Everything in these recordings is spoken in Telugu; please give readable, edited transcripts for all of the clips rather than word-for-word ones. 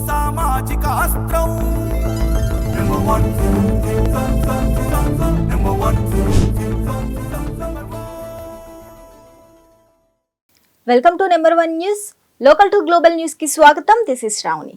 సామాజిక అస్త్రం welcome to number 1 news. Local to global news కి స్వాగతం. This is Sravani.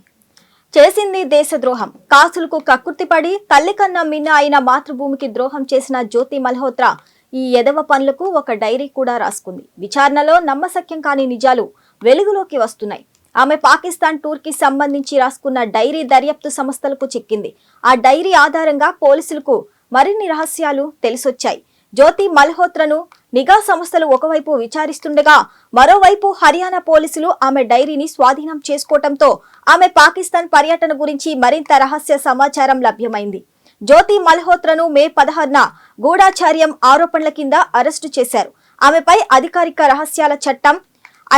చేసింది దేశద్రోహం. కాసులకు కక్కుర్తిపడి తల్లి కన్నా మిన్న అయిన మాతృభూమికి ద్రోహం చేసిన జ్యోతి మల్హోత్రా ఈ ఎదవ పనులకు ఒక డైరీ కూడా రాసుకుంది. విచారణలో నమ్మశక్యం కాని నిజాలు వెలుగులోకి వస్తున్నాయి. ఆమె పాకిస్తాన్ టూర్ కి సంబంధించి రాసుకున్న డైరీ దర్యాప్తు సంస్థలకు చిక్కింది. ఆ డైరీ ఆధారంగా పోలీసులకు మరిన్ని రహస్యాలు తెలిసొచ్చాయి. జ్యోతి మల్హోత్రాను నిఘా సంస్థలు ఒకవైపు విచారిస్తుండగా మరోవైపు హర్యానా పోలీసులు ఆమె డైరీని స్వాధీనం చేసుకోవడంతో ఆమె పాకిస్తాన్ పర్యటన గురించి మరింత రహస్య సమాచారం లభ్యమైంది. జ్యోతి మల్హోత్రాను మే 16న గూఢాచార్యం ఆరోపణల కింద అరెస్టు చేశారు. ఆమెపై అధికారిక రహస్యాల చట్టం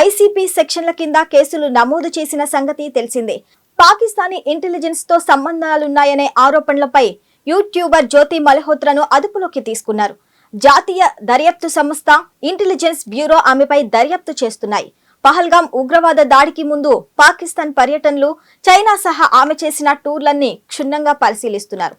ఐసీపీ సెక్షన్ల కింద కేసులు నమోదు చేసిన సంగతి తెలిసిందే. పాకిస్తానీ ఇంటెలిజెన్స్ తో సంబంధాలున్నాయనే ఆరోపణలపై యూట్యూబర్ జ్యోతి మల్హోత్రాను అదుపులోకి తీసుకున్నారు. జాతీయ దర్యాప్తు సంస్థ ఇంటెలిజెన్స్ బ్యూరో ఆమెపై దర్యాప్తు చేస్తున్నాయి. పహల్గాం ఉగ్రవాద దాడికి ముందు పాకిస్తాన్ పర్యటనలు, చైనా సహా ఆమె చేసిన టూర్లన్నీ క్షుణ్ణంగా పరిశీలిస్తున్నారు.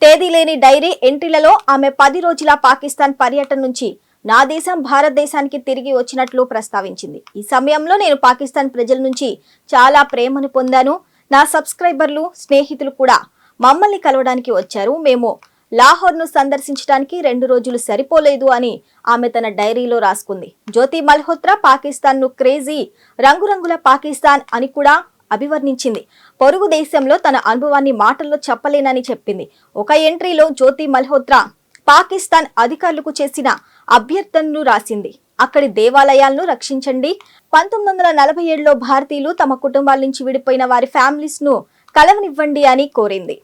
తేదీ లేని డైరీ ఎంట్రీలలో ఆమె 10 రోజుల పాకిస్తాన్ పర్యటన నుంచి నా దేశం భారతదేశానికి తిరిగి వచ్చినట్లు ప్రస్తావించింది. ఈ సమయంలో నేను పాకిస్తాన్ ప్రజల నుంచి చాలా ప్రేమను పొందాను. నా సబ్స్క్రైబర్లు, స్నేహితులు కూడా మమ్మల్ని కలవడానికి వచ్చారు. మేము లాహోర్ను సందర్శించడానికి 2 రోజులు సరిపోలేదు అని ఆమె తన డైరీలో రాసుకుంది. జ్యోతి మల్హోత్రా పాకిస్తాన్ ను క్రేజీ, రంగురంగుల పాకిస్తాన్ అని కూడా అభివర్ణించింది. పొరుగు దేశంలో తన అనుభవాన్ని మాటల్లో చెప్పలేనని చెప్పింది. ఒక ఎంట్రీలో జ్యోతి మల్హోత్రా పాకిస్తాన్ అధికారులకు చేసిన అభ్యర్థనను రాసింది. అక్కడి దేవాలయాలను రక్షించండి. 1947లో భారతీయులు తమ కుటుంబాల నుంచి విడిపోయిన వారి ఫ్యామిలీస్ ను కలవనివ్వండి అని కోరింది.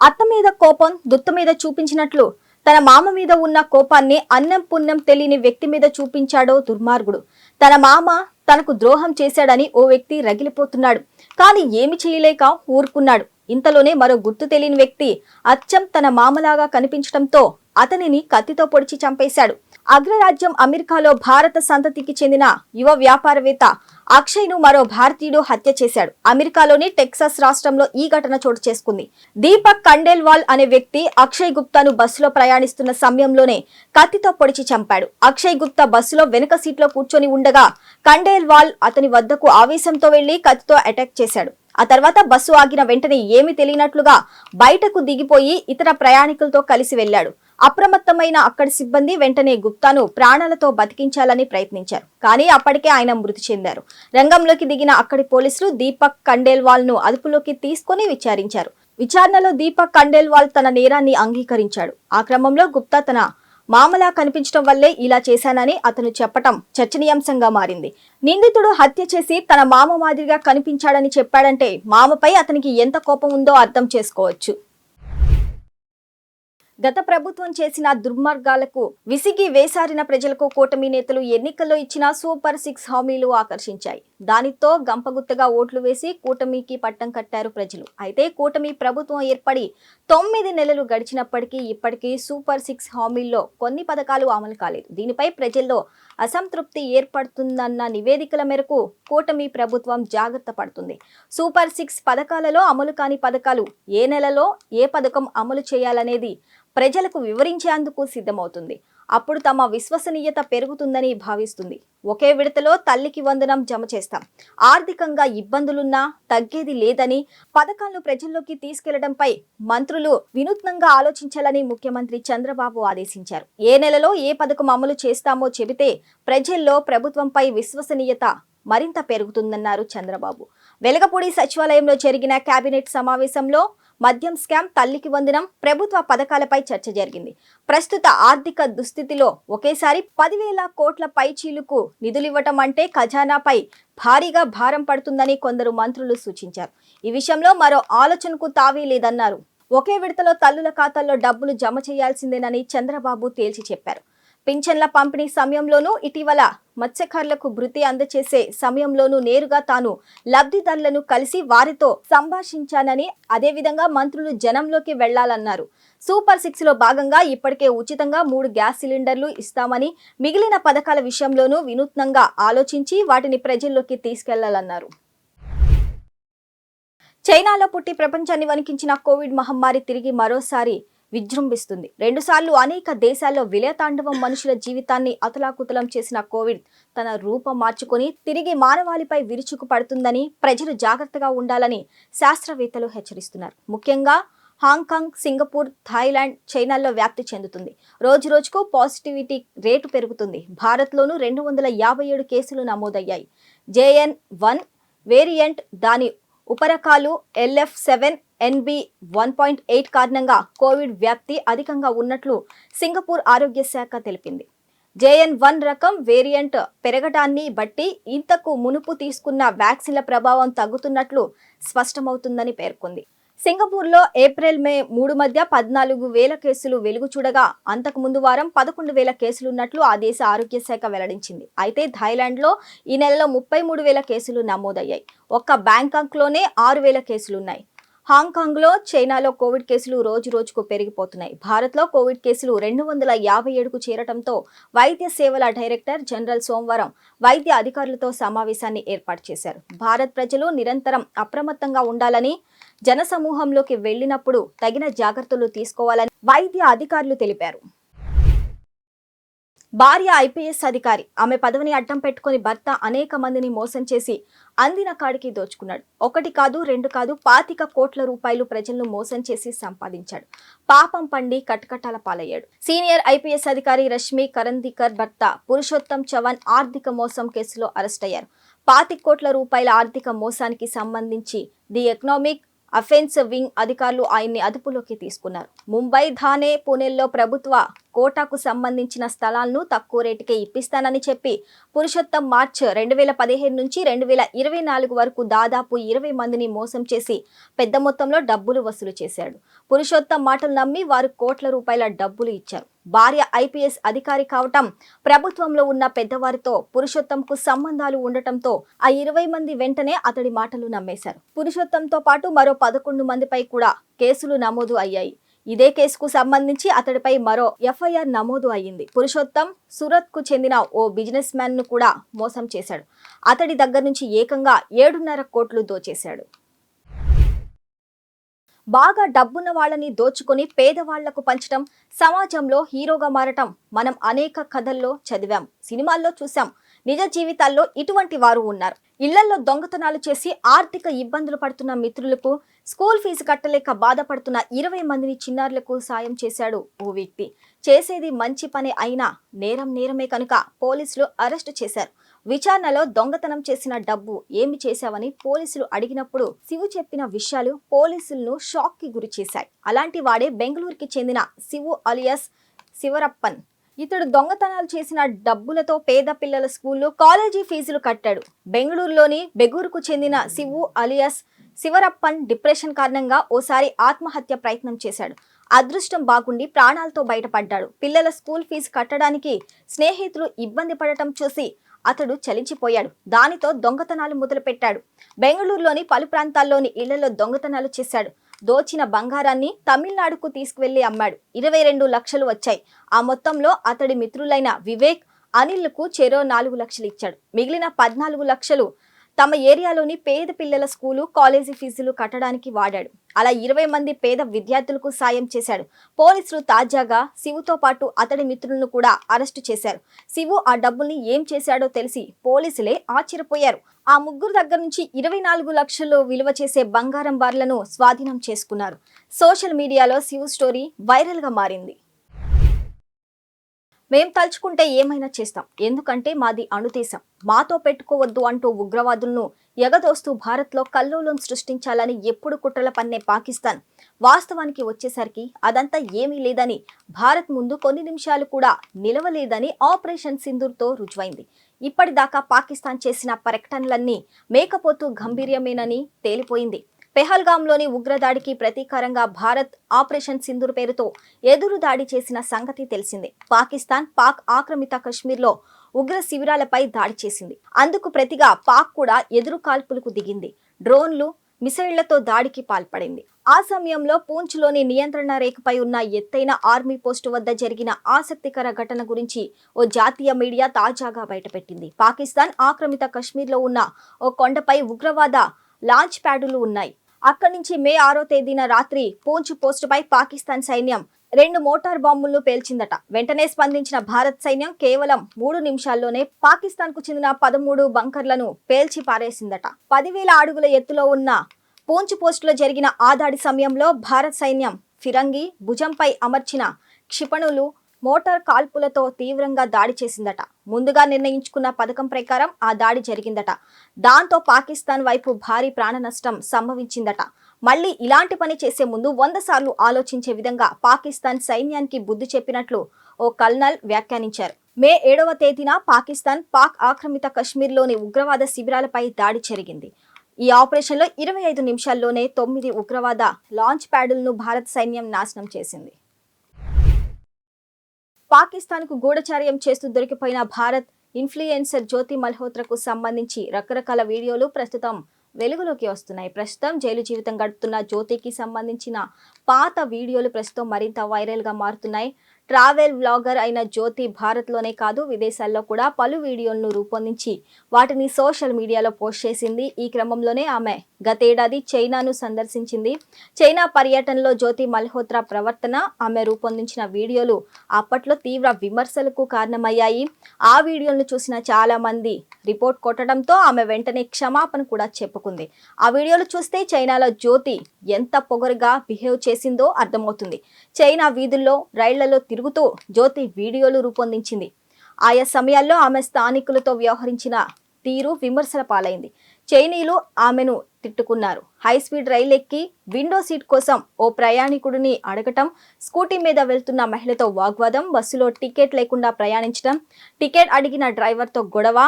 అత్త మీద కోపం దుత్త మీద చూపించినట్లు తన మామ మీద ఉన్న కోపాన్ని అన్నం పుణ్యం తెలియని వ్యక్తి మీద చూపించాడో దుర్మార్గుడు. తన మామ తనకు ద్రోహం చేశాడని ఓ వ్యక్తి రగిలిపోతున్నాడు. కానీ ఏమి చేయలేక ఊరుకున్నాడు. ఇంతలోనే మరో గుర్తు తెలియని వ్యక్తి అచ్చం తన మామలాగా కనిపించడంతో అతనిని కత్తితో పొడిచి చంపేశాడు. అగ్రరాజ్యం అమెరికాలో భారత సంతతికి చెందిన యువ వ్యాపారవేత్త అక్షయ్ ను మరో భారతీయుడు హత్య చేశాడు. అమెరికాలోని టెక్సాస్ రాష్ట్రంలో ఈ ఘటన చోటు చేసుకుంది. దీపక్ కండేల్వాల్ అనే వ్యక్తి అక్షయ్ గుప్తాను బస్సులో ప్రయాణిస్తున్న సమయంలోనే కత్తితో పొడిచి చంపాడు. అక్షయ్ గుప్తా బస్సులో వెనుక సీట్లో కూర్చొని ఉండగా కండేల్వాల్ అతని వద్దకు ఆవేశంతో వెళ్లి కత్తితో అటాక్ చేశాడు. ఆ తర్వాత బస్సు ఆగిన వెంటనే ఏమీ తెలియనట్లుగా బయటకు దిగిపోయి ఇతర ప్రయాణికులతో కలిసి వెళ్లాడు. అప్రమత్తమైన అక్కడి సిబ్బంది వెంటనే గుప్తాను ప్రాణాలతో బతికించాలని ప్రయత్నించారు. కానీ అప్పటికే ఆయన మృతి చెందారు. రంగంలోకి దిగిన అక్కడి పోలీసులు దీపక్ కండేల్వాల్ ను అదుపులోకి తీసుకుని విచారించారు. విచారణలో దీపక్ కండేల్వాల్ తన నేరాన్ని అంగీకరించాడు. ఆ క్రమంలో గుప్తా తన మామలా కనిపించడం వల్లే ఇలా చేశానని అతను చెప్పటం చర్చనీయాంశంగా మారింది. నిందితుడు హత్య చేసి తన మామ మాదిరిగా కనిపించాడని చెప్పాడంటే మామపై అతనికి ఎంత కోపం ఉందో అర్థం చేసుకోవచ్చు. గత ప్రభుత్వం చేసిన దుర్మార్గాలకు విసిగి వేసారిన ప్రజలకు కూటమి నేతలు ఎన్నికల్లో ఇచ్చిన సూపర్ 6 హామీలు ఆకర్షించాయి. దానితో గంపగుత్తగా ఓట్లు వేసి కూటమికి పట్టం కట్టారు ప్రజలు. అయితే కూటమి ప్రభుత్వం ఏర్పడి 9 నెలలు గడిచినప్పటికీ ఇప్పటికీ సూపర్ 6 హామీల్లో కొన్ని పథకాలు అమలు కాలేదు. దీనిపై ప్రజల్లో అసంతృప్తి ఏర్పడుతుందన్న నివేదికల మేరకు కూటమి ప్రభుత్వం జాగ్రత్త పడుతుంది. సూపర్ 6 పథకాలలో అమలు కాని పథకాలు ఏ నెలలో ఏ పథకం అమలు చేయాలనేది ప్రజలకు వివరించేందుకు సిద్ధమవుతుంది. అప్పుడు తమ విశ్వసనీయత పెరుగుతుందని భావిస్తుంది. ఒకే విడతలో తల్లికి వందనం జమ చేస్తాం. ఆర్థికంగా ఇబ్బందులున్నా తగ్గేది లేదని, పథకాలను ప్రజల్లోకి తీసుకెళ్లడంపై మంత్రులు వినూత్నంగా ఆలోచించాలని ముఖ్యమంత్రి చంద్రబాబు ఆదేశించారు. ఏ నెలలో ఏ పథకం అమలు చేస్తామో చెబితే ప్రజల్లో ప్రభుత్వంపై విశ్వసనీయత మరింత పెరుగుతుందన్నారు చంద్రబాబు. వెలగపూడి సచివాలయంలో జరిగిన కేబినెట్ సమావేశంలో మద్యం స్కామ్, తల్లికి వందనం, ప్రభుత్వ పథకాలపై చర్చ జరిగింది. ప్రస్తుత ఆర్థిక దుస్థితిలో ఒకేసారి 10,000 కోట్ల పైచీలుకు నిధులివ్వటం అంటే ఖజానాపై భారీగా భారం పడుతుందని కొందరు మంత్రులు సూచించారు. ఈ విషయంలో మరో ఆలోచనకు తావే లేదన్నారు. ఒకే విడతలో తల్లుల ఖాతాల్లో డబ్బులు జమ చేయాల్సిందేనని చంద్రబాబు తేల్చి చెప్పారు. పింఛన్ల పంపిణీ సమయంలోనూ ఇటీవల మత్స్యకారులకు భృతి అందచేసే సమయంలోనూ నేరుగా తాను లబ్ధిదారులను కలిసి వారితో సంభాషించానని, అదేవిధంగా మంత్రులు జనంలోకి వెళ్లాలన్నారు. సూపర్ 6 లో భాగంగా ఇప్పటికే ఉచితంగా 3 గ్యాస్ సిలిండర్లు ఇస్తామని, మిగిలిన పథకాల విషయంలోనూ వినూత్నంగా ఆలోచించి వాటిని ప్రజల్లోకి తీసుకెళ్లాలన్నారు. చైనాలో పుట్టి ప్రపంచాన్ని వణికించిన కోవిడ్ మహమ్మారి తిరిగి మరోసారి విజృంభిస్తుంది. 2 సార్లు అనేక దేశాల్లో విలయతాండవం మనుషుల జీవితాన్ని అతలాకుతలం చేసిన కోవిడ్ తన రూపం మార్చుకొని తిరిగి మానవాళిపై విరుచుకు పడుతుందని, ప్రజలు జాగ్రత్తగా ఉండాలని శాస్త్రవేత్తలు హెచ్చరిస్తున్నారు. ముఖ్యంగా హాంకాంగ్, సింగపూర్, థాయిలాండ్, చైనాల్లో వ్యాప్తి చెందుతుంది. రోజు రోజుకు పాజిటివిటీ రేటు పెరుగుతుంది. భారత్లోనూ 257 కేసులు నమోదయ్యాయి. JN.1 వేరియంట్, దాని ఉపరకాలు LF7NB.1.8 కారణంగా కోవిడ్ వ్యాప్తి అధికంగా ఉన్నట్లు సింగపూర్ ఆరోగ్య శాఖ తెలిపింది. JN.1 రకం వేరియంట్ పెరగటాన్ని బట్టి ఇంతకు మునుపు తీసుకున్న వ్యాక్సిన్ల ప్రభావం తగ్గుతున్నట్లు స్పష్టమవుతుందని పేర్కొంది. సింగపూర్లో ఏప్రిల్-మే 3 మధ్య 14,000 కేసులు వెలుగు చూడగా అంతకు ముందు వారం 11,000 కేసులున్నట్లు ఆ దేశ ఆరోగ్య శాఖ వెల్లడించింది. అయితే థాయిలాండ్లో ఈ నెలలో 33,000 కేసులు నమోదయ్యాయి. ఒక్క బ్యాంకాక్లోనే 6,000 కేసులున్నాయి. హాంకాంగ్లో, చైనాలో కోవిడ్ కేసులు రోజు రోజుకు పెరిగిపోతున్నాయి. భారత్లో కోవిడ్ కేసులు 257కు చేరటంతో వైద్య సేవల డైరెక్టర్ జనరల్ సోమవారం వైద్య అధికారులతో సమావేశాన్ని ఏర్పాటు చేశారు. భారత్ ప్రజలు నిరంతరం అప్రమత్తంగా ఉండాలని, జనసమూహంలోకి వెళ్లినప్పుడు తగిన జాగ్రత్తలు తీసుకోవాలని వైద్య అధికారులు తెలిపారు. భార్య IPS అధికారి. ఆమె పదవిని అడ్డం పెట్టుకుని భర్త అనేక మందిని మోసం చేసి అందిన కాడికి దోచుకున్నాడు. 1 కాదు 2 కాదు 25 కోట్ల రూపాయలు ప్రజలను మోసం చేసి సంపాదించాడు. పాపం పండి కటకటాల పాలయ్యాడు. సీనియర్ IPS అధికారి రష్మి కరందీకర్ భర్త పురుషోత్తం చవాన్ ఆర్థిక మోసం కేసులో అరెస్ట్ అయ్యారు. 25 కోట్ల రూపాయల ఆర్థిక మోసానికి సంబంధించి ది ఎకనామిక్ అఫెన్స్ వింగ్ అధికారులు ఆయన్ని అదుపులోకి తీసుకున్నారు. ముంబై, థానే, పూణేల్లో ప్రభుత్వ కోటాకు సంబంధించిన స్థలాలను తక్కువ రేటుకే ఇప్పిస్తానని చెప్పి పురుషోత్తం మార్చ్ 2015 నుంచి 2024 వరకు దాదాపు 20 మందిని మోసం చేసి పెద్ద మొత్తంలో డబ్బులు వసూలు చేశాడు. పురుషోత్తం మాటలు నమ్మి వారు కోట్ల రూపాయల డబ్బులు ఇచ్చారు. భార్య IPS అధికారి కావటం, ప్రభుత్వంలో ఉన్న పెద్దవారితో పురుషోత్తంకు సంబంధాలు ఉండటంతో ఆ 20 మంది వెంటనే అతడి మాటలు నమ్మేశారు. పురుషోత్తంతో పాటు మరో 11 మందిపై కూడా కేసులు నమోదు అయ్యాయి. ఇదే కేసుకు సంబంధించి అతడిపై మరో FIR నమోదు అయ్యింది. పురుషోత్తం సూరత్ కు చెందిన ఓ బిజినెస్ మ్యాన్ ను కూడా మోసం చేశాడు. అతడి దగ్గర నుంచి ఏకంగా 7.5 కోట్లు దోచేశాడు. బాగా డబ్బున్న వాళ్ళని దోచుకొని పేదవాళ్లకు పంచడం, సమాజంలో హీరోగా మారటం మనం అనేక కథల్లో చదివాం, సినిమాల్లో చూసాం. నిజ జీవితాల్లో ఇటువంటి వారు ఉన్నారు. ఇళ్లలో దొంగతనాలు చేసి ఆర్థిక ఇబ్బందులు పడుతున్న మిత్రులకు, స్కూల్ ఫీజు కట్టలేక బాధపడుతున్న 20 మందిని చిన్నారులకు సాయం చేశాడు ఓ వ్యక్తి. చేసేది మంచి పని అయినా నేరమే కనుక పోలీసులు అరెస్టు చేశారు. విచారణలో దొంగతనం చేసిన డబ్బు ఏమి చేశావని పోలీసులు అడిగినప్పుడు శివు చెప్పిన విషయాలు పోలీసులను షాక్ కి గురి చేశాయి. అలాంటి వాడే బెంగళూరుకి చెందిన శివు అలియాస్ శివరప్పన్. ఇతడు దొంగతనాలు చేసిన డబ్బులతో పేద పిల్లల స్కూళ్లు, కాలేజీ ఫీజులు కట్టాడు. బెంగళూరులోని బెగూరుకు చెందిన శివు అలియాస్ శివరప్పన్ డిప్రెషన్ కారణంగా ఓసారి ఆత్మహత్య ప్రయత్నం చేశాడు. అదృష్టం బాగుండి ప్రాణాలతో బయటపడ్డాడు. పిల్లల స్కూల్ ఫీజు కట్టడానికి స్నేహితులు ఇబ్బంది పడటం చూసి అతడు చలించిపోయాడు. దానితో దొంగతనాలు మొదలుపెట్టాడు. బెంగళూరులోని పలు ప్రాంతాల్లోని ఇళ్లలో దొంగతనాలు చేశాడు. దోచిన బంగారాన్ని తమిళనాడుకు తీసుకువెళ్లి అమ్మాడు. 22 లక్షలు వచ్చాయి. ఆ మొత్తంలో అతడి మిత్రులైన వివేక్, అనిల్కు చెరో 4 లక్షలు ఇచ్చాడు. మిగిలిన 14 లక్షలు తమ ఏరియాలోని పేద పిల్లల స్కూలు, కాలేజీ ఫీజులు కట్టడానికి వాడాడు. అలా 20 మంది పేద విద్యార్థులకు సాయం చేశాడు. పోలీసులు తాజాగా శివుతో పాటు అతడి మిత్రులను కూడా అరెస్టు చేశారు. శివు ఆ డబ్బుల్ని ఏం చేశాడో తెలిసి పోలీసులే ఆశ్చర్యపోయారు. ఆ ముగ్గురు దగ్గర నుంచి 24 లక్షలు విలువ చేసే బంగారం బార్లను స్వాధీనం చేసుకున్నారు. సోషల్ మీడియాలో శివు స్టోరీ వైరల్ గా మారింది. మేం తలుచుకుంటే ఏమైనా చేస్తాం, ఎందుకంటే మాది అణుదేశం, మాతో పెట్టుకోవద్దు అంటూ ఉగ్రవాదులను ఎగదోస్తూ భారత్లో కల్లోలం సృష్టించాలని ఎప్పుడు కుట్రల పన్నే పాకిస్తాన్ వాస్తవానికి వచ్చేసరికి అదంతా ఏమీ లేదని, భారత్ ముందు కొన్ని నిమిషాలు కూడా నిలవలేదని ఆపరేషన్ సింధూర్తో రుజువైంది. ఇప్పటిదాకా పాకిస్తాన్ చేసిన ప్రకటనలన్నీ మేకపోతూ గంభీర్యమేనని తేలిపోయింది. పెహల్గాంలోని ఉగ్రదాడికి ప్రతీకారంగా భారత్ ఆపరేషన్ సింధూర్ పేరుతో ఎదురు దాడి చేసిన సంగతి తెలిసిందే. పాకిస్తాన్ పాక్ ఆక్రమిత కశ్మీర్లో ఉగ్ర శిబిరాలపై దాడి చేసింది. అందుకు ప్రతిగా పాక్ కూడా ఎదురు కాల్పులకు దిగింది. డ్రోన్లు, మిసైళ్లతో దాడికి పాల్పడింది. ఆ సమయంలో పూంచ్లోని నియంత్రణ రేఖపై ఉన్న ఎత్తైన ఆర్మీ పోస్టు వద్ద జరిగిన ఆసక్తికర ఘటన గురించి ఓ జాతీయ మీడియా తాజాగా బయటపెట్టింది. పాకిస్తాన్ ఆక్రమిత కశ్మీర్లో ఉన్న ఓ కొండపై ఉగ్రవాద లాంచ్ ప్యాడులు ఉన్నాయి. అక్కడి నుంచి మే 6వ తేదీన రాత్రి పూంచ్ పోస్టుపై పాకిస్తాన్ సైన్యం 2 మోటార్ బాంబులను పేల్చిందట. వెంటనే స్పందించిన భారత్ సైన్యం కేవలం 3 నిమిషాల్లోనే పాకిస్తాన్ కు చెందిన 13 బంకర్లను పేల్చి పారేసిందట. 10,000 అడుగుల ఎత్తులో ఉన్న పూంచ్ పోస్టులో జరిగిన ఆ దాడి సమయంలో భారత్ సైన్యం ఫిరంగి భుజంపై అమర్చిన క్షిపణులు, మోటార్ కాల్పులతో తీవ్రంగా దాడి చేసిందట. ముందుగా నిర్ణయించుకున్న పథకం ప్రకారం ఆ దాడి జరిగిందట. దాంతో పాకిస్తాన్ వైపు భారీ ప్రాణ నష్టం సంభవించిందట. మళ్లీ ఇలాంటి పని చేసే ముందు 100 సార్లు ఆలోచించే విధంగా పాకిస్తాన్ సైన్యానికి బుద్ధి చెప్పినట్లు ఓ కల్నల్ వ్యాఖ్యానించారు. మే 7వ తేదీన పాకిస్తాన్ పాక్ ఆక్రమిత కశ్మీర్లోని ఉగ్రవాద శిబిరాలపై దాడి జరిగింది. ఈ ఆపరేషన్లో 25 నిమిషాల్లోనే 9 ఉగ్రవాద లాంచ్ ప్యాడులను భారత సైన్యం నాశనం చేసింది. పాకిస్తాన్ కు గూఢచర్యం చేస్తూ దొరికిపోయిన భారత్ ఇన్ఫ్లుయెన్సర్ జ్యోతి మల్హోత్రాకు సంబంధించి రకరకాల వీడియోలు ప్రస్తుతం వెలుగులోకి వస్తున్నాయి. ప్రస్తుతం జైలు జీవితం గడుపుతున్న జ్యోతికి సంబంధించిన పాత వీడియోలు ప్రస్తుతం మరింత వైరల్ గా మారుతున్నాయి. ట్రావెల్ వ్లాగర్ అయిన జ్యోతి భారత్లోనే కాదు విదేశాల్లో కూడా పలు వీడియోలను రూపొందించి వాటిని సోషల్ మీడియాలో పోస్ట్ చేసింది. ఈ క్రమంలోనే ఆమె గతేడాది చైనాను సందర్శించింది. చైనా పర్యటనలో జ్యోతి మల్హోత్రా ప్రవర్తన, ఆమె రూపొందించిన వీడియోలు అప్పట్లో తీవ్ర విమర్శలకు కారణమయ్యాయి. ఆ వీడియోలను చూసిన చాలా మంది రిపోర్ట్ కొట్టడంతో ఆమె వెంటనే క్షమాపణ కూడా చెప్పుకుంది. ఆ వీడియోలు చూస్తే చైనాలో జ్యోతి ఎంత పొగరుగా బిహేవ్ చేసిందో అర్థమవుతుంది. చైనా వీధుల్లో, రైళ్లలో తిరుగుతూ జ్యోతి వీడియోలు రూపొందించింది. ఆయా సమయాల్లో ఆమె స్థానికులతో వ్యవహరించిన తీరు విమర్శల పాలైంది. చైనీయులు ఆమెను తిట్టుకున్నారు. హై స్పీడ్ రైలు ఎక్కి విండో సీట్ కోసం ఓ ప్రయాణికుడిని అడగటం, స్కూటీ మీద వెళ్తున్న మహిళతో వాగ్వాదం, బస్సులో టికెట్ లేకుండా ప్రయాణించడం, టికెట్ అడిగిన డ్రైవర్తో గొడవ,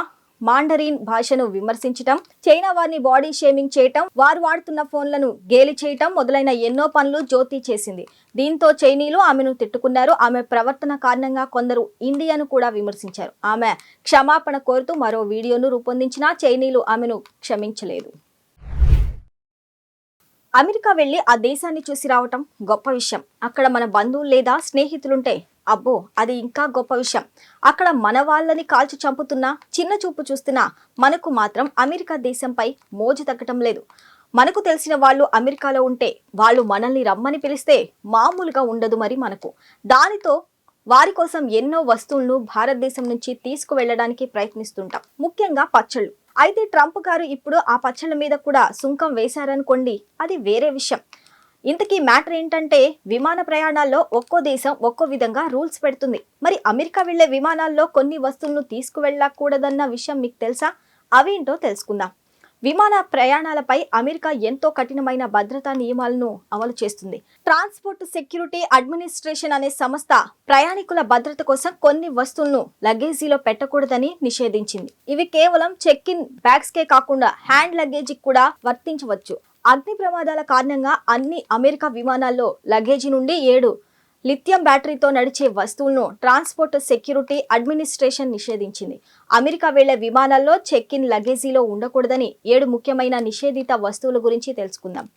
మాండరీన్ భాషను విమర్శించటం, చైనా వారిని బాడీ షేమింగ్ చేయటం, వారు వాడుతున్న ఫోన్లను గేలి చేయటం మొదలైన ఎన్నో పనులు జ్యోతి చేసింది. దీంతో చైనీయులు ఆమెను తిట్టుకున్నారు. ఆమె ప్రవర్తన కారణంగా కొందరు ఇండియాను కూడా విమర్శించారు. ఆమె క్షమాపణ కోరుతూ మరో వీడియోను రూపొందించినా చైనీయులు ఆమెను క్షమించలేదు. అమెరికా వెళ్లి ఆ దేశాన్ని చూసి రావటం గొప్ప విషయం. అక్కడ మన బంధువులు లేదా స్నేహితులుంటే అబ్బో అది ఇంకా గొప్ప విషయం. అక్కడ మన వాళ్ళని కాల్చి చంపుతున్నా, చిన్న చూపు చూస్తున్నా మనకు మాత్రం అమెరికా దేశంపై మోజు తగ్గటం లేదు. మనకు తెలిసిన వాళ్ళు అమెరికాలో ఉంటే వాళ్ళు మనల్ని రమ్మని పిలిస్తే మామూలుగా ఉండదు మరి మనకు. దానితో వారి కోసం ఎన్నో వస్తువులను భారతదేశం నుంచి తీసుకువెళ్లడానికి ప్రయత్నిస్తుంటాం, ముఖ్యంగా పచ్చళ్ళు. అయితే ట్రంప్ గారు ఇప్పుడు ఆ పచ్చళ్ళ మీద కూడా సుంకం వేశారనుకోండి, అది వేరే విషయం. ఇంతకీ మ్యాటర్ ఏంటంటే విమాన ప్రయాణాల్లో ఒక్కో దేశం ఒక్కో విధంగా రూల్స్ పెడుతుంది. మరి అమెరికా వెళ్లే విమానాల్లో కొన్ని వస్తువులను తీసుకువెళ్ళకూడదన్న విషయం మీకు తెలుసా? అవేంటో తెలుసుకుందాం. విమాన ప్రయాణాలపై అమెరికా ఎంతో కఠినమైన భద్రతా నియమాలను అమలు చేస్తుంది. ట్రాన్స్పోర్ట్ సెక్యూరిటీ అడ్మినిస్ట్రేషన్ అనే సంస్థ ప్రయాణికుల భద్రత కోసం కొన్ని వస్తువులను లగేజీలో పెట్టకూడదని నిషేధించింది. ఇవి కేవలం చెక్ ఇన్ బ్యాగ్స్ కే కాకుండా హ్యాండ్ లగేజ్ కూడా వర్తించవచ్చు. అగ్ని ప్రమాదాల కారణంగా అన్ని అమెరికా విమానాల్లో లగేజీ నుండి 7 లిథియం బ్యాటరీతో నడిచే వస్తువులను ట్రాన్స్పోర్ట్ సెక్యూరిటీ అడ్మినిస్ట్రేషన్ నిషేధించింది. అమెరికా వెళ్లే విమానాల్లో చెక్ ఇన్ లగేజీలో ఉండకూడదని 7 ముఖ్యమైన నిషేధిత వస్తువుల గురించి తెలుసుకుందాం.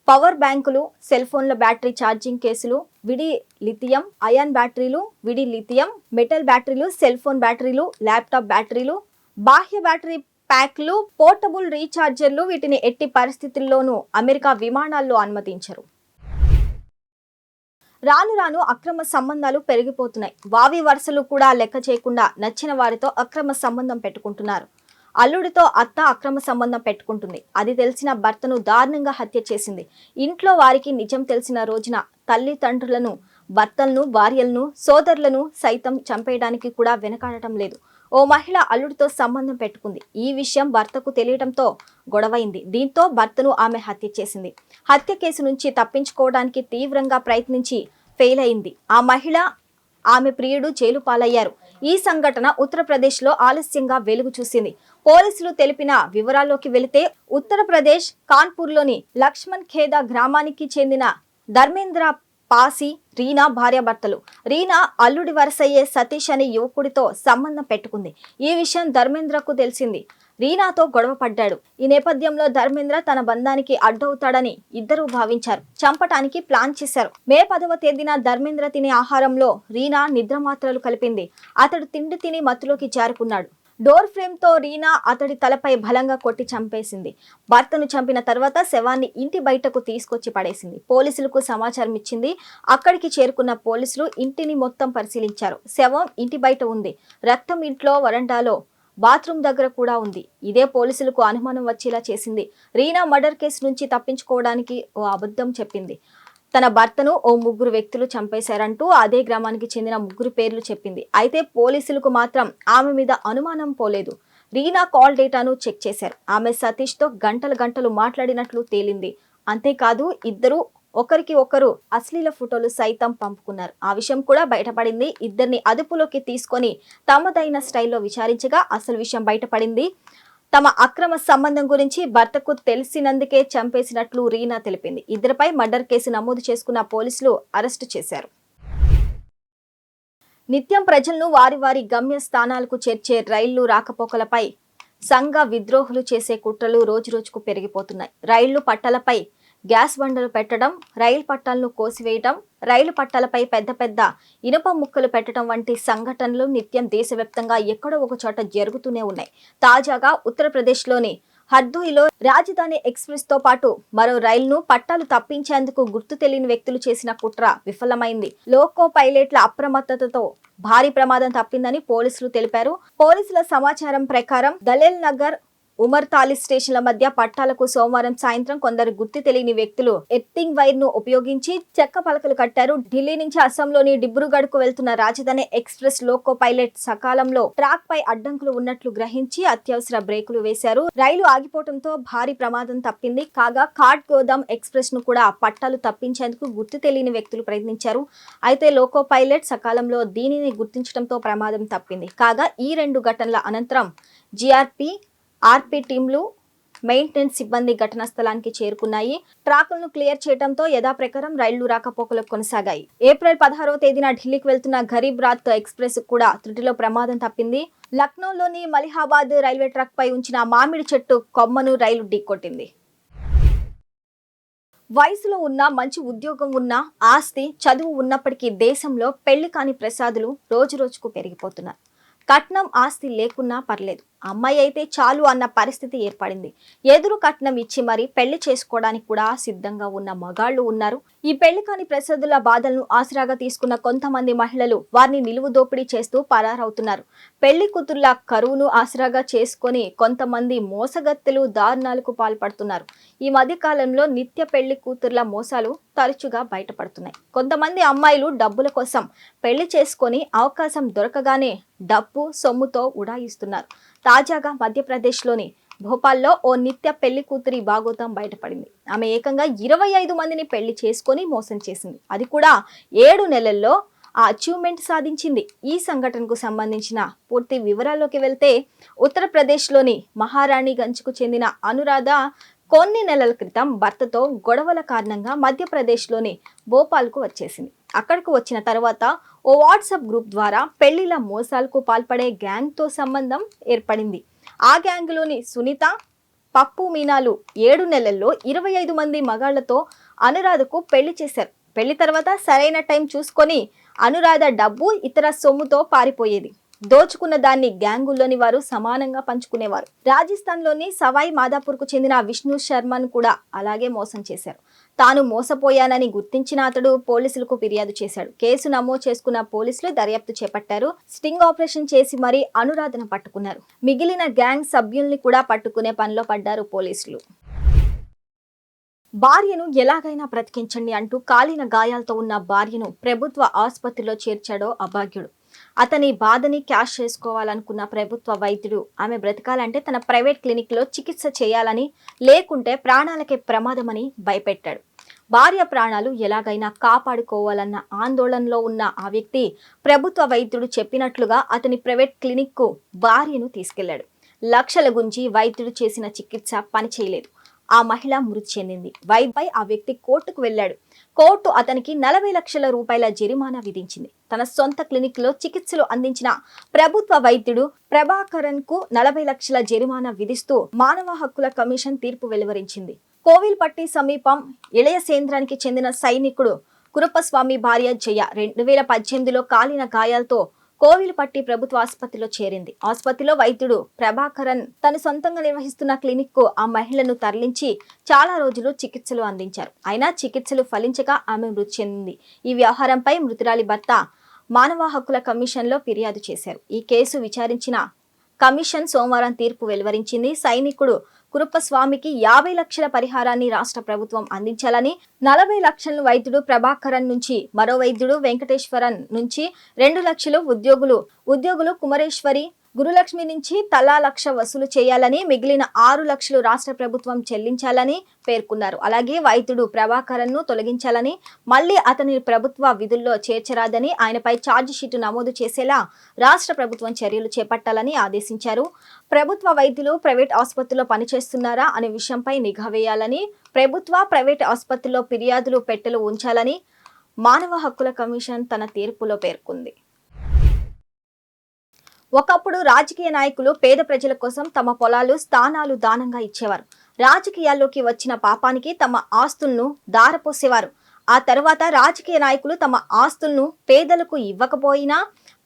పవర్ బ్యాంకులు, సెల్ ఫోన్ల బ్యాటరీ ఛార్జింగ్ కేసులు, విడి లిథియం అయాన్ బ్యాటరీలు, విడి లిథియం మెటల్ బ్యాటరీలు, సెల్ ఫోన్ బ్యాటరీలు, ల్యాప్టాప్ బ్యాటరీలు, బాహ్య బ్యాటరీ ప్యాక్లు, పోర్టబుల్ రీఛార్జర్లు, వీటిని ఎట్టి పరిస్థితుల్లోనూ అమెరికా విమానాల్లో అనుమతించరు. రాను రాను అక్రమ సంబంధాలు పెరిగిపోతున్నాయి. వావి వరుసలు కూడా లెక్క చేయకుండా నచ్చిన వారితో అక్రమ సంబంధం పెట్టుకుంటున్నారు. అల్లుడితో అత్త అక్రమ సంబంధం పెట్టుకుంటుంది. అది తెలిసిన భర్తను దారుణంగా హత్య చేసింది. ఇంట్లో వారికి నిజం తెలిసిన రోజున తల్లిదండ్రులను, భర్తలను, భార్యలను, సోదరులను సైతం చంపేయడానికి కూడా వెనకాడటం లేదు. ఓ మహిళ అల్లుడితో సంబంధం పెట్టుకుంది. ఈ విషయం భర్తకు తెలియడంతో గొడవైంది. దీంతో భర్తను ఆమె హత్య చేసింది. హత్య కేసు నుంచి తప్పించుకోవడానికి తీవ్రంగా ప్రయత్నించి ఫెయిల్ అయింది. ఆ మహిళ, ఆమె ప్రియుడు జైలు పాలయ్యారు. ఈ సంఘటన ఉత్తరప్రదేశ్లో ఆలస్యంగా వెలుగు చూసింది. పోలీసులు తెలిపిన వివరాల్లోకి వెళితే ఉత్తరప్రదేశ్ కాన్పూర్లోని లక్ష్మణ్ ఖేదా గ్రామానికి చెందిన ధర్మేంద్ర పాసి రీనా భార్యాభర్తలు. రీనా అల్లుడి వరసయ్యే సతీష్ అనే యువకుడితో సంబంధం పెట్టుకుంది. ఈ విషయం ధర్మేంద్రకు తెలిసింది. రీనాతో గొడవ పడ్డాడు. ఈ నేపథ్యంలో ధర్మేంద్ర తన బంధానికి అడ్డవుతాడని ఇద్దరూ భావించారు. చంపటానికి ప్లాన్ చేశారు. మే 10వ తేదీన ధర్మేంద్ర తినే ఆహారంలో రీనా నిద్రమాత్రలు కలిపింది. అతడు తిండి తిని మత్తులోకి జారుకున్నాడు. డోర్ ఫ్రేమ్ తో రీనా అతడి తలపై బలంగా కొట్టి చంపేసింది. భర్తను చంపిన తర్వాత శవాన్ని ఇంటి బయటకు తీసుకొచ్చి పడేసింది. పోలీసులకు సమాచారం ఇచ్చింది. అక్కడికి చేరుకున్న పోలీసులు ఇంటిని మొత్తం పరిశీలించారు. శవం ఇంటి బయట ఉంది. రక్తం ఇంట్లో, వరండాలో, బాత్రూమ్ దగ్గర కూడా ఉంది. ఇదే పోలీసులకు అనుమానం వచ్చేలా చేసింది. రీనా మర్డర్ కేసు నుంచి తప్పించుకోవడానికి ఓ అబద్ధం చెప్పింది. తన భర్తను ఓ 3 వ్యక్తులు చంపేశారంటూ అదే గ్రామానికి చెందిన 3 పేర్లు చెప్పింది. అయితే పోలీసులకు మాత్రం ఆమె మీద అనుమానం పోలేదు. రీనా కాల్ డేటాను చెక్ చేశారు. ఆమె సతీష్ తో గంటలు మాట్లాడినట్లు తేలింది. అంతేకాదు ఇద్దరు ఒకరికి ఒకరు అశ్లీల ఫోటోలు సైతం పంపుకున్నారు. ఆ విషయం కూడా బయటపడింది. ఇద్దరిని అదుపులోకి తీసుకొని తమదైన స్టైల్లో విచారించగా అసలు విషయం బయటపడింది. తమ అక్రమ సంబంధం గురించి భర్తకు తెలిసినందుకే చంపేసినట్లు రీనా తెలిపింది. ఇద్దరిపై మర్డర్ కేసు నమోదు చేసుకున్న పోలీసులు అరెస్టు చేశారు. నిత్యం ప్రజలను వారి వారి గమ్య స్థానాలకు చేర్చే రైళ్లు రాకపోకలపై సంఘ విద్రోహులు చేసే కుట్రలు రోజురోజుకు పెరిగిపోతున్నాయి. రైళ్లు పట్టాలపై గ్యాస్ బండలు పెట్టడం, రైలు పట్టాలను కోసివేయడం, రైలు పట్టాలపై పెద్ద ఇనుప ముక్కలు పెట్టడం వంటి సంఘటనలు నిత్యం దేశవ్యాప్తంగా ఎక్కడో ఒక చోట జరుగుతూనే ఉన్నాయి. తాజాగా ఉత్తరప్రదేశ్లోని హర్దోయిలో రాజధాని ఎక్స్ప్రెస్ తో పాటు మరో రైలును పట్టాలు తప్పించేందుకు గుర్తు తెలియని వ్యక్తులు చేసిన కుట్ర విఫలమైంది. లోకో పైలట్ల అప్రమత్తతతో భారీ ప్రమాదం తప్పిందని పోలీసులు తెలిపారు. పోలీసుల సమాచారం ప్రకారం దలేల్ నగర్, ఉమర్ తాలి స్టేషన్ల మధ్య పట్టాలకు సోమవారం సాయంత్రం కొందరు గుర్తు తెలియని వ్యక్తులు ఎర్తింగ్ వైర్ ను ఉపయోగించి చెక్క పలకలు కట్టారు. ఢిల్లీ నుంచి అస్సాంలోని డిబ్రూగఢ్ కు వెళ్తున్న రాజధాని ఎక్స్ప్రెస్ లోకో పైలట్ సకాలంలో ట్రాక్ పై అడ్డంకులు ఉన్నట్లు గ్రహించి అత్యవసర బ్రేకులు వేశారు. రైలు ఆగిపోవడంతో భారీ ప్రమాదం తప్పింది. కాగా కాట్ గోదాం ఎక్స్ప్రెస్ ను కూడా పట్టాలు తప్పించేందుకు గుర్తు తెలియని వ్యక్తులు ప్రయత్నించారు. అయితే లోకో పైలట్ సకాలంలో దీనిని గుర్తించడంతో ప్రమాదం తప్పింది. కాగా ఈ 2 ఘటనల అనంతరం జీఆర్పీ, ఆర్పీ టీంలు, మెయింటెనెన్స్ సిబ్బంది ఘటనా స్థలానికి చేరుకున్నాయి. ట్రాకులను క్లియర్ చేయడంతో యథాప్రకారం రైళ్లు రాకపోకలు కొనసాగాయి. ఏప్రిల్ 16వ తేదీన ఢిల్లీకి వెళ్తున్న గరీబ్ రాత్ ఎక్స్ప్రెస్ కూడా త్రుటిలో ప్రమాదం తప్పింది. లక్నోలోని మలిహాబాద్ రైల్వే ట్రాక్ పై ఉంచిన మామిడి చెట్టు కొమ్మను రైలు ఢీకొట్టింది. వయసులో ఉన్న, మంచి ఉద్యోగం ఉన్న, ఆస్తి, చదువు ఉన్నప్పటికీ దేశంలో పెళ్లి కాని ప్రసాదులు రోజురోజుకు పెరిగిపోతున్నారు. కట్నం, ఆస్తి లేకున్నా పర్లేదు, అమ్మాయి అయితే చాలు అన్న పరిస్థితి ఏర్పడింది. ఎదురు కట్నం ఇచ్చి మరి పెళ్లి చేసుకోవడానికి కూడా సిద్ధంగా ఉన్న మగాళ్లు ఉన్నారు. ఈ పెళ్లి కాని ప్రసాదుల బాధలను ఆసరాగా తీసుకున్న కొంతమంది మహిళలు వారిని నిలువు దోపిడీ చేస్తూ పరారవుతున్నారు. పెళ్లి కూతుర్ల కరువును ఆసరాగా చేసుకొని కొంతమంది మోసగత్తెలు దారుణాలకు పాల్పడుతున్నారు. ఈ మధ్య కాలంలో నిత్య పెళ్లి కూతుర్ల మోసాలు తరచుగా బయటపడుతున్నాయి. కొంతమంది అమ్మాయిలు డబ్బుల కోసం పెళ్లి చేసుకొని అవకాశం దొరకగానే డబ్బు, సొమ్ముతో ఉడాయిస్తున్నారు. తాజాగా మధ్యప్రదేశ్లోని భోపాల్లో ఓ నిత్య పెళ్లి కూతురి బాగోతం బయటపడింది. ఆమె ఏకంగా 25 మందిని పెళ్లి చేసుకొని మోసం చేసింది. అది కూడా 7 నెలల్లో ఆ అచీవ్మెంట్ సాధించింది. ఈ సంఘటనకు సంబంధించిన పూర్తి వివరాల్లోకి వెళ్తే ఉత్తరప్రదేశ్లోని మహారాణిగంజ్కు చెందిన అనురాధ కొన్ని నెలల క్రితం భర్తతో గొడవల కారణంగా మధ్యప్రదేశ్లోని భోపాల్కు వచ్చేసింది. అక్కడికి వచ్చిన తర్వాత ఓ వాట్సాప్ గ్రూప్ ద్వారా పెళ్లిల మోసాలకు పాల్పడే గ్యాంగ్తో సంబంధం ఏర్పడింది. ఆ గ్యాంగ్లోని సునీత, పప్పు, మీనాలు 7 నెలల్లో 25 మంది మగాళ్లతో అనురాధకు పెళ్లి చేశారు. పెళ్లి తర్వాత సరైన టైం చూసుకొని అనురాధ డబ్బు, ఇతర సొమ్ముతో పారిపోయేది. దోచుకున్న దాన్ని గ్యాంగుల్లోని వారు సమానంగా పంచుకునేవారు. రాజస్థాన్లోని సవాయి మాధాపూర్కు చెందిన విష్ణు శర్మను కూడా అలాగే మోసం చేశారు. తాను మోసపోయానని గుర్తించిన అతడు పోలీసులకు ఫిర్యాదు చేశాడు. కేసు నమోదు చేసుకున్న పోలీసులు దర్యాప్తు చేపట్టారు. స్టింగ్ ఆపరేషన్ చేసి మరీ అనురాధను పట్టుకున్నారు. మిగిలిన గ్యాంగ్ సభ్యుల్ని కూడా పట్టుకునే పనిలో పడ్డారు పోలీసులు. భార్యను ఎలాగైనా బ్రతికించండి అంటూ కాలిన గాయాలతో ఉన్న భార్యను ప్రభుత్వ ఆసుపత్రిలో చేర్చాడో అభాగ్యుడు. అతని బాధని క్యాష్ చేసుకోవాలనుకున్న ప్రభుత్వ వైద్యుడు ఆమె బ్రతకాలంటే తన ప్రైవేట్ క్లినిక్లో చికిత్స చేయాలని, లేకుంటే ప్రాణాలకే ప్రమాదమని భయపెట్టాడు. భార్య ప్రాణాలు ఎలాగైనా కాపాడుకోవాలన్న ఆందోళనలో ఉన్న ఆ వ్యక్తి ప్రభుత్వ వైద్యుడు చెప్పినట్లుగా అతని ప్రైవేట్ క్లినిక్కు భార్యను తీసుకెళ్లాడు. లక్షల గుంజి వైద్యుడు చేసిన చికిత్స పనిచేయలేదు. ఆ మహిళ మృతి చెందింది. వైద్యుపై ఆ వ్యక్తి కోర్టుకు వెళ్లాడు. కోర్టు అతనికి 40 లక్షల రూపాయల జరిమానా విధించింది. తన సొంత క్లినిక్ లో చికిత్సలు అందించిన ప్రభుత్వ వైద్యుడు ప్రభాకరన్ కు 40 లక్షల జరిమానా విధిస్తూ మానవ హక్కుల కమిషన్ తీర్పు వెలువరించింది. కోవిల్పట్టి సమీపం ఇళయసేంద్రానికి చెందిన సైనికుడు కురప్పస్వామి భార్య జయ 2018లో కాలిన గాయాలతో కోవిల్పట్టి ప్రభుత్వ ఆసుపత్రిలో చేరింది. ఆసుపత్రిలో వైద్యుడు ప్రభాకరన్ తను సొంతంగా నిర్వహిస్తున్న క్లినిక్ కు ఆ మహిళను తరలించి చాలా రోజులు చికిత్సలు అందించారు. అయినా చికిత్సలు ఫలించక ఆమె మృతి చెందింది. ఈ వ్యవహారంపై మృతురాలి భర్త మానవ హక్కుల కమిషన్ లో ఫిర్యాదు చేశారు. ఈ కేసు విచారించిన కమిషన్ సోమవారం తీర్పు వెలువరించింది. సైనికుడు కురప్పస్వామికి 50 లక్షల పరిహారాన్ని రాష్ట్ర ప్రభుత్వం అందించాలని, 40 లక్షలను వైద్యుడు ప్రభాకరన్ నుంచి, మరో వైద్యుడు వెంకటేశ్వరన్ నుంచి 2 లక్షలు ఉద్యోగులు కుమరేశ్వరి, గురులక్ష్మి నుంచి తలా 1 లక్ష వసూలు చేయాలని, మిగిలిన 6 లక్షలు రాష్ట్ర ప్రభుత్వం చెల్లించాలని పేర్కొన్నారు. అలాగే వైద్యుడు ప్రభాకరన్ ను తొలగించాలని, మళ్లీ అతని ప్రభుత్వ విధుల్లో చేర్చరాదని, ఆయనపై ఛార్జ్ షీటు నమోదు చేసేలా రాష్ట్ర ప్రభుత్వం చర్యలు చేపట్టాలని ఆదేశించారు. ప్రభుత్వ వైద్యులు ప్రైవేట్ ఆసుపత్రుల్లో పనిచేస్తున్నారా అనే విషయంపై నిఘా వేయాలని, ప్రభుత్వ ప్రైవేట్ ఆసుపత్రుల్లో ఫిర్యాదులు పెట్టెలు ఉంచాలని మానవ హక్కుల కమిషన్ తన తీర్పులో పేర్కొంది. ఒకప్పుడు రాజకీయ నాయకులు పేద ప్రజల కోసం తమ పొలాలు, స్థానాలు దానంగా ఇచ్చేవారు. రాజకీయాల్లోకి వచ్చిన పాపానికి తమ ఆస్తులను దారపోసేవారు. ఆ తర్వాత రాజకీయ నాయకులు తమ ఆస్తులను పేదలకు ఇవ్వకపోయినా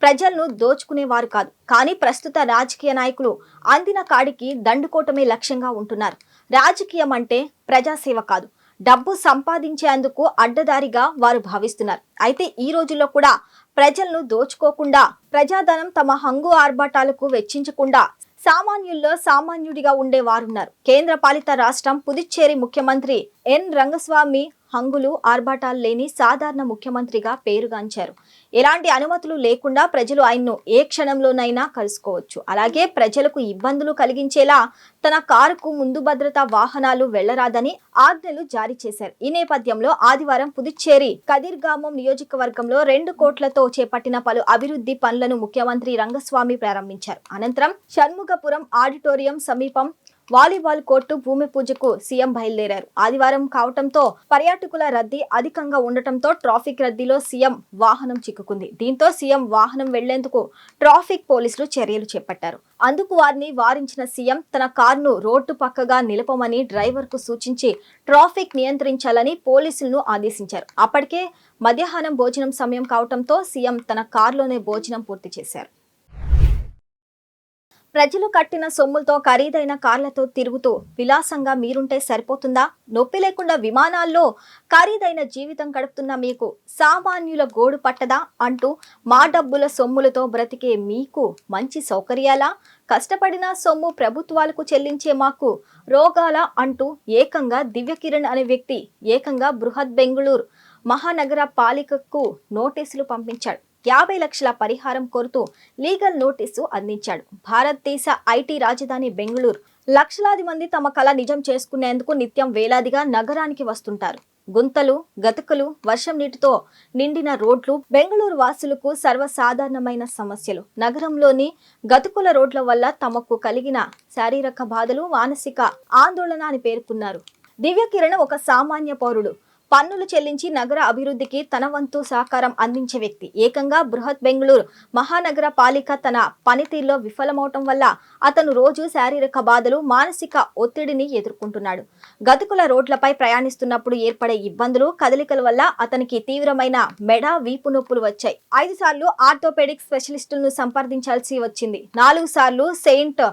ప్రజలను దోచుకునేవారు కాదు. కానీ ప్రస్తుత రాజకీయ నాయకులు అందిన కాడికి దండుకోవటమే లక్ష్యంగా ఉంటున్నారు. రాజకీయం అంటే ప్రజాసేవ కాదు, డబ్బు సంపాదించేందుకు అడ్డదారిగా వారు భావిస్తున్నారు. అయితే ఈ రోజుల్లో కూడా ప్రజలను దోచుకోకుండా, ప్రజాధనం తమ హంగు ఆర్భాటాలకు వెచ్చించకుండా సామాన్యుల్లో సామాన్యుడిగా ఉండే వారున్నారు. కేంద్ర పాలిత రాష్ట్రం పుదుచ్చేరి ముఖ్యమంత్రి ఎన్ రంగస్వామి హంగులు ఆర్భాటాలు లేని సాధారణ ముఖ్యమంత్రిగా పేరుగాంచారు. ఎలాంటి అనుమతులు లేకుండా ప్రజలు ఆయన్ను ఏ క్షణంలోనైనా కలుసుకోవచ్చు. అలాగే ప్రజలకు ఇబ్బందులు కలిగించేలా తన కారుకు ముందు భద్రతా వాహనాలు వెళ్లరాదని ఆజ్ఞలు జారీ చేశారు. ఈ నేపథ్యంలో ఆదివారం పుదుచ్చేరి కదిర్గామం నియోజకవర్గంలో 2 కోట్లతో చేపట్టిన పలు అభివృద్ధి పనులను ముఖ్యమంత్రి రంగస్వామి ప్రారంభించారు. అనంతరం షణ్ముఖపురం ఆడిటోరియం సమీపం వాలీబాల్ కోర్టు భూమి పూజకు సీఎం బయలుదేరారు. ఆదివారం కావటంతో పర్యాటకుల రద్దీ అధికంగా ఉండటంతో ట్రాఫిక్ రద్దీలో సీఎం వాహనం చిక్కుకుంది. దీంతో సీఎం వాహనం వెళ్లేందుకు ట్రాఫిక్ పోలీసులు చర్యలు చేపట్టారు. అందుకు వారిని వారించిన సీఎం తన కారును రోడ్డు పక్కగా నిలపమని డ్రైవర్ కు సూచించి ట్రాఫిక్ నియంత్రించాలని పోలీసులను ఆదేశించారు. అప్పటికే మధ్యాహ్నం భోజనం సమయం కావటంతో సీఎం తన కారులోనే భోజనం పూర్తి చేశారు. ప్రజలు కట్టిన సొమ్ములతో ఖరీదైన కార్లతో తిరుగుతూ విలాసంగా మీరుంటే సరిపోతుందా? నొప్పి లేకుండా విమానాల్లో ఖరీదైన జీవితం గడుపుతున్న మీకు సామాన్యుల గోడు పట్టదా అంటూ మా డబ్బుల సొమ్ములతో బ్రతికే మీకు మంచి సౌకర్యాలా? కష్టపడిన సొమ్ము ప్రభుత్వాలకు చెల్లించే మాకు రోగాల అంటూ ఏకంగా దివ్యకిరణ్ అనే వ్యక్తి ఏకంగా బృహత్ బెంగుళూరు మహానగర పాలికకు నోటీసులు పంపించాడు. 50 లక్షల పరిహారం కోరుతూ లీగల్ నోటీసు అందించాడు. భారతదేశ ఐటీ రాజధాని బెంగళూరు. లక్షలాది మంది తమ కల నిజం చేసుకునేందుకు నిత్యం వేలాదిగా నగరానికి వస్తుంటారు. గుంతలు, గతుకులు, వర్షం నీటితో నిండిన రోడ్లు బెంగళూరు వాసులకు సర్వసాధారణమైన సమస్యలు. నగరంలోని గతుకుల రోడ్ల వల్ల తమకు కలిగిన శారీరక బాధలు, మానసిక ఆందోళన అని పేర్కొన్నారు. దివ్యకిరణ్ ఒక సామాన్య పౌరుడు. పన్నులు చెల్లించి నగర అభివృద్ధికి తన వంతు సహకారం అందించే వ్యక్తి. ఏకంగా బృహత్ బెంగళూరు మహానగర పాలిక తన పనితీరులో విఫలమవటం వల్ల అతను రోజు శారీరక బాధలు, మానసిక ఒత్తిడిని ఎదుర్కొంటున్నాడు. గతుకుల రోడ్లపై ప్రయాణిస్తున్నప్పుడు ఏర్పడే ఇబ్బందులు, కదలికల వల్ల అతనికి తీవ్రమైన మెడ, వీపు నొప్పులు వచ్చాయి. 5 సార్లు ఆర్థోపెడిక్ స్పెషలిస్టులను సంప్రదించాల్సి వచ్చింది. 4 సార్లు సెయింట్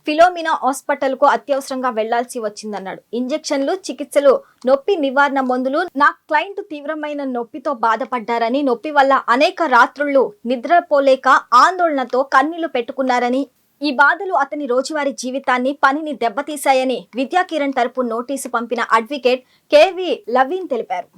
ఫిలోమినా హాస్పిటల్ కు అత్యవసరంగా వెళ్లాల్సి వచ్చిందన్నాడు. ఇంజెక్షన్లు, చికిత్సలు, నొప్పి నివారణ మందులు. నా క్లయింట్ తీవ్రమైన నొప్పితో బాధపడ్డారని, నొప్పి వల్ల అనేక రాత్రుళ్లు నిద్రపోలేక ఆందోళనతో కన్నీళ్లు పెట్టుకున్నారని, ఈ బాధలు అతని రోజువారీ జీవితాన్ని, పనిని దెబ్బతీశాయని విద్యాకిరణ్ తరపు నోటీసు పంపిన అడ్వకేట్ కేవి లవీన్ తెలిపారు.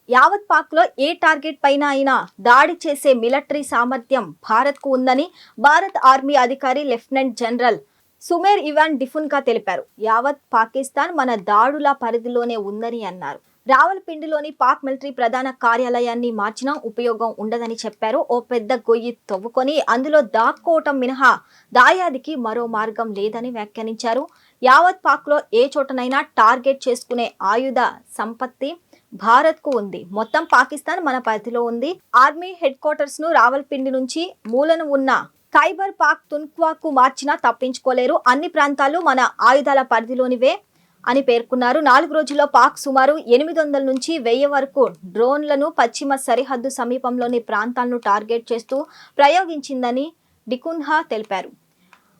యావత్ పాక్ లో ఏ టార్గెట్ పైన అయినా దాడి చేసే మిలిటరీ సామర్థ్యం భారత్ కు ఉందని భారత్ ఆర్మీ అధికారి లెఫ్టినెంట్ జనరల్ సుమేర్ ఇవాన్ డిఫున్కా తెలిపారు. యావత్ పాకిస్తాన్ మన దాడుల పరిధిలోనే ఉందని అన్నారు. రావల్పిండిలోని పాక్ మిలిటరీ ప్రధాన కార్యాలయాన్ని మార్చినా ఉపయోగం ఉండదని చెప్పారు. ఓ పెద్ద గొయ్యి తవ్వుకొని అందులో దాక్కోవటం మినహా దాయాదికి మరో మార్గం లేదని వ్యాఖ్యానించారు. యావత్ పాక్లో ఏ చోటనైనా టార్గెట్ చేసుకునే ఆయుధ సంపత్తి భారత్కు ఉంది. మొత్తం పాకిస్తాన్ మన పరిధిలో ఉంది. ఆర్మీ హెడ్ క్వార్టర్స్ ను రావల్పిండి నుంచి మూలన ఉన్న ఖైబర్ పాక్ తున్ఖ్వాకు మార్చినా తప్పించుకోలేరు. అన్ని ప్రాంతాలు మన ఆయుధాల పరిధిలోనివే అని పేర్కొన్నారు. 4 రోజుల్లో పాక్ సుమారు 800 నుంచి 1000 వరకు డ్రోన్లను పశ్చిమ సరిహద్దు సమీపంలోని ప్రాంతాలను టార్గెట్ చేస్తూ ప్రయోగించిందని డికున్హా తెలిపారు.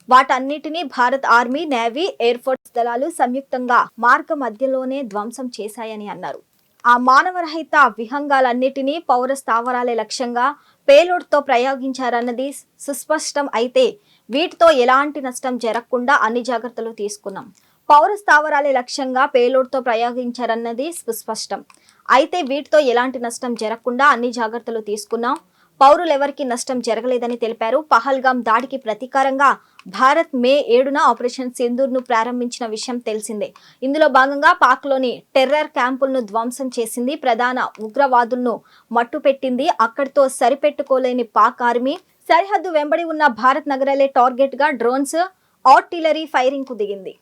వాటన్నిటినీ Bharat army, navy, air force దళాలు సంయుక్తంగా మార్గ మధ్యలోనే ధ్వంసం చేశాయని అన్నారు. ఆ మానవరహిత విహంగాలన్నిటినీ పౌర స్థావరాలే లక్ష్యంగా పేలోడ్తో ప్రయోగించారన్నది సుస్పష్టం. అయితే వీటితో ఎలాంటి నష్టం జరగకుండా అన్ని జాగ్రత్తలు తీసుకున్నాం. పౌర స్థావరాలే లక్ష్యంగా పేలోడ్తో ప్రయోగించారన్నది సుస్పష్టం. అయితే వీటితో ఎలాంటి నష్టం జరగకుండా అన్ని జాగ్రత్తలు తీసుకున్నాం. పౌరులెవరికి నష్టం జరగలేదని తెలిపారు. పహల్గాం దాడికి ప్రతీకారంగా భారత్ మే 7న ఆపరేషన్ సింధూర్ను ప్రారంభించిన విషయం తెలిసిందే. ఇందులో భాగంగా పాక్లోని టెర్రర్ క్యాంపులను ధ్వంసం చేసింది. ప్రధాన ఉగ్రవాదులను మట్టుపెట్టింది. అక్కడితో సరిపెట్టుకోలేని పాక్ ఆర్మీ సరిహద్దు వెంబడి ఉన్న భారత్ నగరాలే టార్గెట్ గా డ్రోన్స్, ఆర్టిలరీ ఫైరింగ్ కు దిగింది.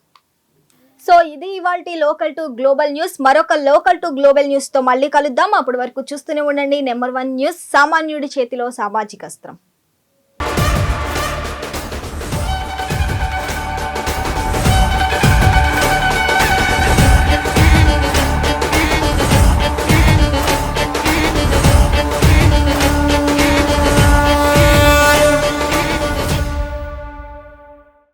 సో ఇది ఇవాల్టి లోకల్ టు గ్లోబల్ న్యూస్. మరొక లోకల్ టు గ్లోబల్ న్యూస్ తో మళ్ళీ కలుద్దాం. అప్పటి వరకు చూస్తూనే ఉండండి నెంబర్ 1 న్యూస్, సామాన్యుడి చేతిలో సామాజిక అస్త్రం.